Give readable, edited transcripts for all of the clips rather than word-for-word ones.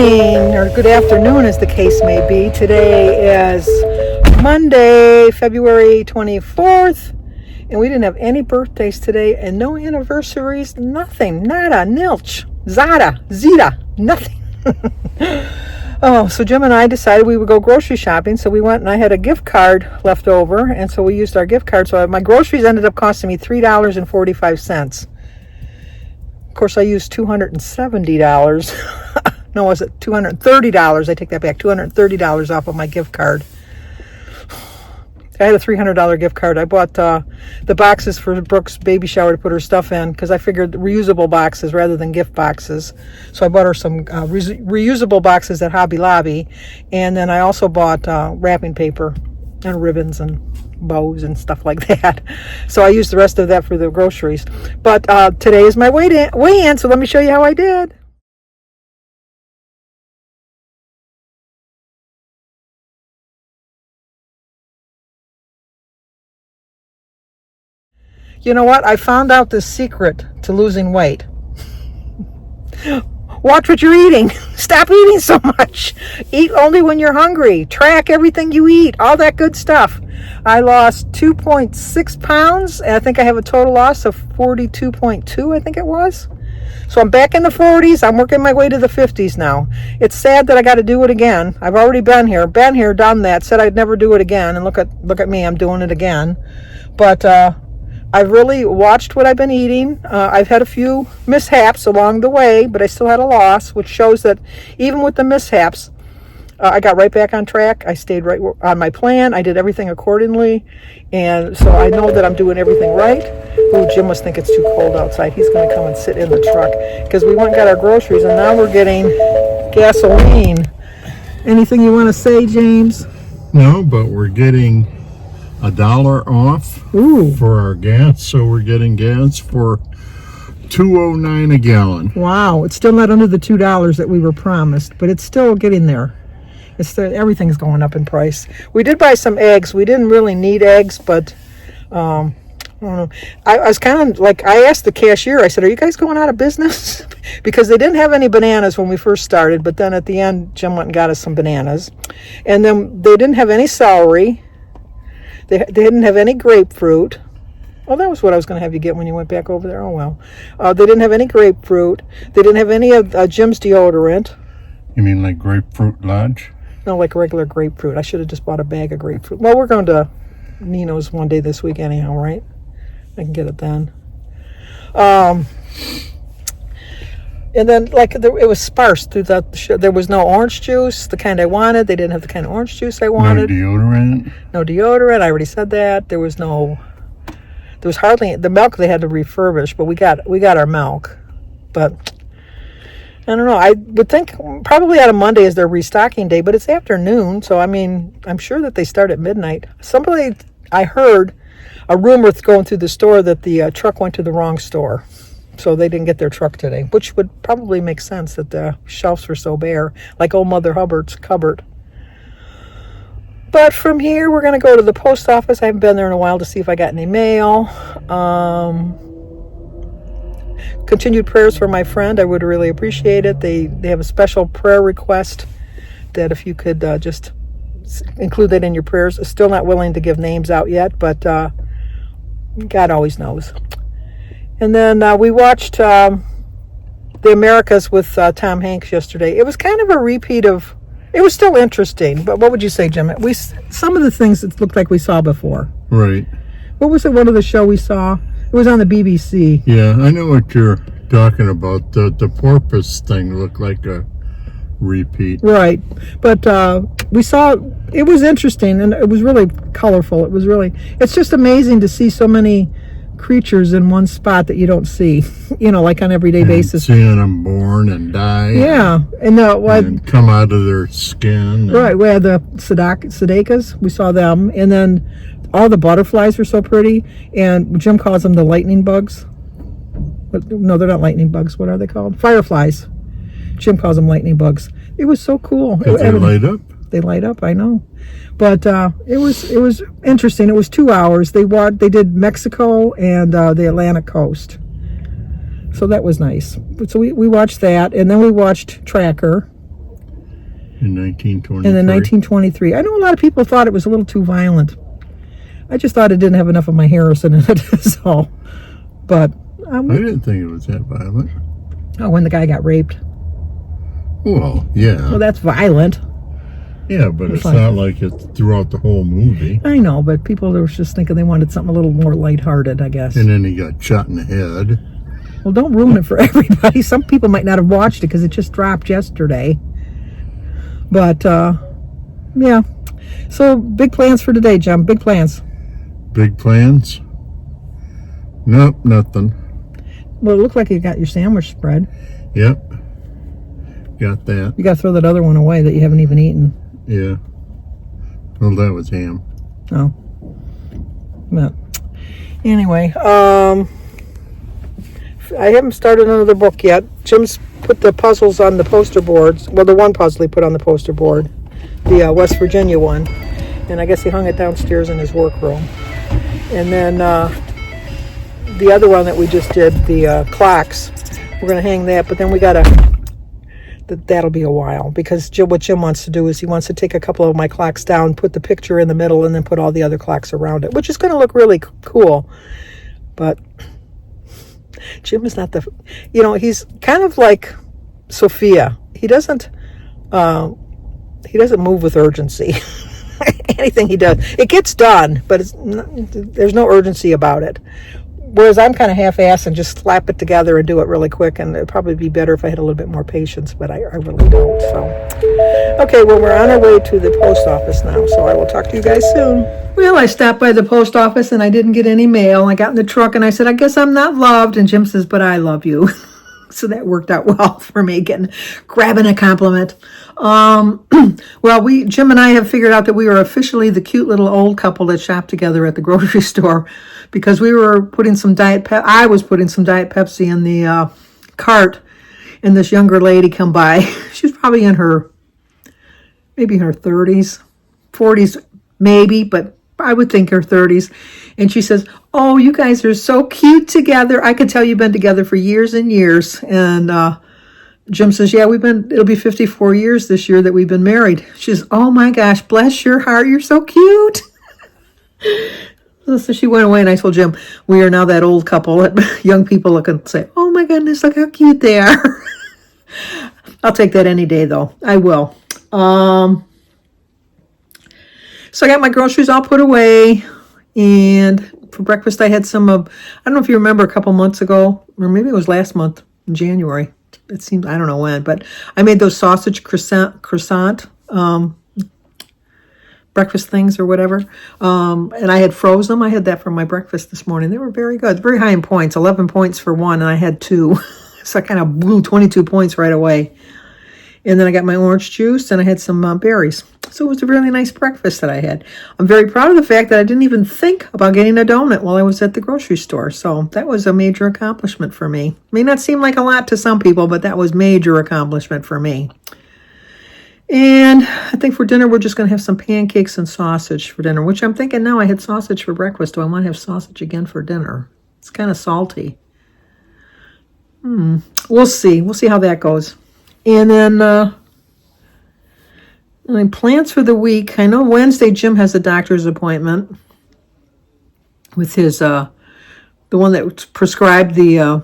morning, or good afternoon as the case may be. Today is Monday, February 24th, and we didn't have any birthdays today and no anniversaries, nothing, nada, nilch, zeta, nothing. So Jim and I decided we would go grocery shopping, so we went and I had a gift card left over, and so we used our gift card. So my groceries ended up costing me $3.45. Of course, I used $270. No, was it $230? I take that back. $230 off of my gift card. I had a $300 gift card. I bought the boxes for Brooke's baby shower to put her stuff in because I figured reusable boxes rather than gift boxes. So I bought her some reusable boxes at Hobby Lobby. And then I also bought wrapping paper and ribbons and bows and stuff like that. So I used the rest of that for the groceries. But today is my weigh-in, so let me show you how I did. You know what? I found out the secret to losing weight. Watch what you're eating. Stop eating so much. Eat only when you're hungry. Track everything you eat. All that good stuff. I lost 2.6 pounds. And I think I have a total loss of 42.2, I think it was. So I'm back in the 40s. I'm working my way to the 50s now. It's sad that I got to do it again. I've already been here, done that. Said I'd never do it again. And look at me. I'm doing it again. But I've really watched what I've been eating. I've had a few mishaps along the way, but I still had a loss, which shows that even with the mishaps, I got right back on track. I stayed right on my plan. I did everything accordingly. And so I know that I'm doing everything right. Oh, Jim must think it's too cold outside. He's going to come and sit in the truck because we went and got our groceries, and now we're getting gasoline. Anything you want to say, James? No, but we're getting $1 off for our gas, so we're getting gas for $2.09 a gallon. Wow, it's still not under the $2 that we were promised, but it's still getting there. Everything's going up in price. We did buy some eggs. We didn't really need eggs, but I don't know. I was kind of like, I asked the cashier, I said, are you guys going out of business? Because they didn't have any bananas when we first started, but then at the end, Jim went and got us some bananas. And then they didn't have any celery. They didn't have any grapefruit. Oh, that was what I was going to have you get when you went back over there. Oh, well. They didn't have any grapefruit. They didn't have any of Jim's deodorant. You mean like Grapefruit Lodge? No, like regular grapefruit. I should have just bought a bag of grapefruit. Well, we're going to Nino's one day this week anyhow, right? I can get it then. And then, it was sparse through there was no orange juice, the kind I wanted. They didn't have the kind of orange juice I wanted. No deodorant? No deodorant. I already said that. There was hardly, the milk they had to refurbish, but we got our milk. But, I don't know. I would think probably out of Monday is their restocking day, but it's afternoon. So, I mean, I'm sure that they start at midnight. I heard a rumor going through the store that the truck went to the wrong store. So they didn't get their truck today, which would probably make sense that the shelves were so bare, like old Mother Hubbard's cupboard. But from here, we're going to go to the post office. I haven't been there in a while to see if I got any mail. Continued prayers for my friend. I would really appreciate it. They have a special prayer request that if you could just include that in your prayers. Still not willing to give names out yet, but God always knows. And then we watched The Americas with Tom Hanks yesterday. It was kind of a repeat of, it was still interesting, but what would you say, Jim? Some of the things it looked like we saw before. Right. What was it, one of the show we saw? It was on the BBC. Yeah, I know what you're talking about. The porpoise thing looked like a repeat. Right. But we saw, it was interesting, and it was really colorful. It's just amazing to see so many creatures in one spot that you don't see, like on everyday basis. Seeing them born and die. Yeah. And come out of their skin. Right. We had the Sudeicas. We saw them. And then all the butterflies were so pretty. And Jim calls them the lightning bugs. But, no, they're not lightning bugs. What are they called? Fireflies. Jim calls them lightning bugs. It was so cool. Because they light up? They light up, I know. But it was interesting. It was 2 hours. They did Mexico and the Atlantic coast. So that was nice. So we watched that, and then we watched Tracker. In 1923. And then 1923. I know a lot of people thought it was a little too violent. I just thought it didn't have enough of my Harrison in it, so. But I didn't think it was that violent. oh, when the guy got raped. Well, yeah. Well, that's violent. Yeah, but it's not like it's throughout the whole movie. I know, but people were just thinking they wanted something a little more lighthearted, I guess. And then he got shot in the head. Well, don't ruin it for everybody. Some people might not have watched it because it just dropped yesterday. But, yeah. So, big plans for today, Jim. Big plans. Big plans? Nope, nothing. Well, it looked like you got your sandwich spread. Yep. Got that. You got to throw that other one away that you haven't even eaten. Yeah. Well, that was ham. Oh. But anyway, I haven't started another book yet. Jim's put the puzzles on the poster boards. Well, the one puzzle he put on the poster board, the West Virginia one. And I guess he hung it downstairs in his workroom. And then the other one that we just did, the clocks, we're going to hang that. But then we got to... That'll be a while, because what Jim wants to do is he wants to take a couple of my clocks down, put the picture in the middle, and then put all the other clocks around it, which is going to look really cool. But Jim is not he's kind of like Sophia. He doesn't move with urgency. Anything he does, it gets done, but there's no urgency about it. Whereas I'm kind of half-assed and just slap it together and do it really quick, and it'd probably be better if I had a little bit more patience, but I really don't. So, okay, well, we're on our way to the post office now, so I will talk to you guys soon. Well, I stopped by the post office and I didn't get any mail. I got in the truck and I said, I guess I'm not loved, and Jim says, but I love you. So that worked out well for me, grabbing a compliment. Well, Jim and I have figured out that we are officially the cute little old couple that shopped together at the grocery store, because we were putting some I was putting some Diet Pepsi in the cart, and this younger lady come by. She's probably maybe in her 30s, 40s maybe, but I would think her 30s. And she says, oh, you guys are so cute together. I can tell you've been together for years and years. And Jim says, yeah, it'll be 54 years this year that we've been married. She says, oh my gosh, bless your heart, you're so cute. So she went away, and I told Jim, we are now that old couple that young people look and say, oh my goodness, look how cute they are. I'll take that any day, though. I will. So I got my groceries all put away, and for breakfast I had some I don't know if you remember, a couple months ago, or maybe it was last month in January. It seems, I don't know when, but I made those sausage croissant breakfast things or whatever, and I had froze them. I had that for my breakfast this morning. They were very good, very high in points, 11 points for one, and I had 2. So I kind of blew 22 points right away. And then I got my orange juice, and I had some berries. So it was a really nice breakfast that I had. I'm very proud of the fact that I didn't even think about getting a donut while I was at the grocery store. So that was a major accomplishment for me. May not seem like a lot to some people, but that was major accomplishment for me. And I think for dinner, we're just going to have some pancakes and sausage for dinner, which I'm thinking now I had sausage for breakfast. Do I want to have sausage again for dinner? It's kind of salty. We'll see. We'll see how that goes. And then plans for the week. I know Wednesday Jim has a doctor's appointment with his the one that prescribed the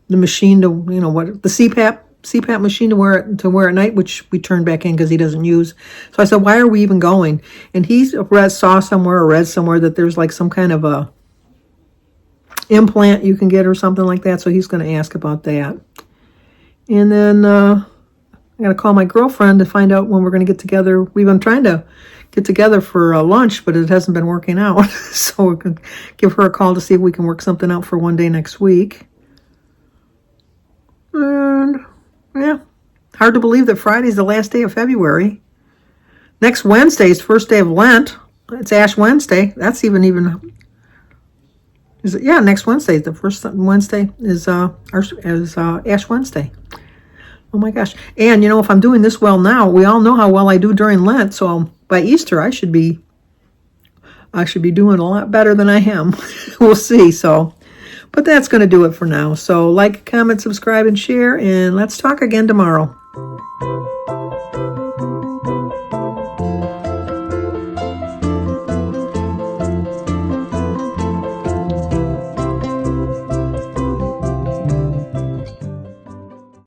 machine to, the CPAP machine to wear at night, which we turned back in because he doesn't use. So I said, why are we even going? And he saw somewhere or read somewhere that there's like some kind of a implant you can get or something like that. So he's going to ask about that. And then I got to call my girlfriend to find out when we're going to get together. We've been trying to get together for lunch, but it hasn't been working out. So we're going to give her a call to see if we can work something out for one day next week. And yeah, hard to believe that Friday's the last day of February. Next Wednesday is first day of Lent. It's Ash Wednesday. That's even is it? Yeah, next Wednesday. The first Wednesday is Ash Wednesday. Oh my gosh. And if I'm doing this well now, we all know how well I do during Lent. So by Easter, I should be doing a lot better than I am. We'll see. So, but that's going to do it for now. So like, comment, subscribe, and share, and let's talk again tomorrow.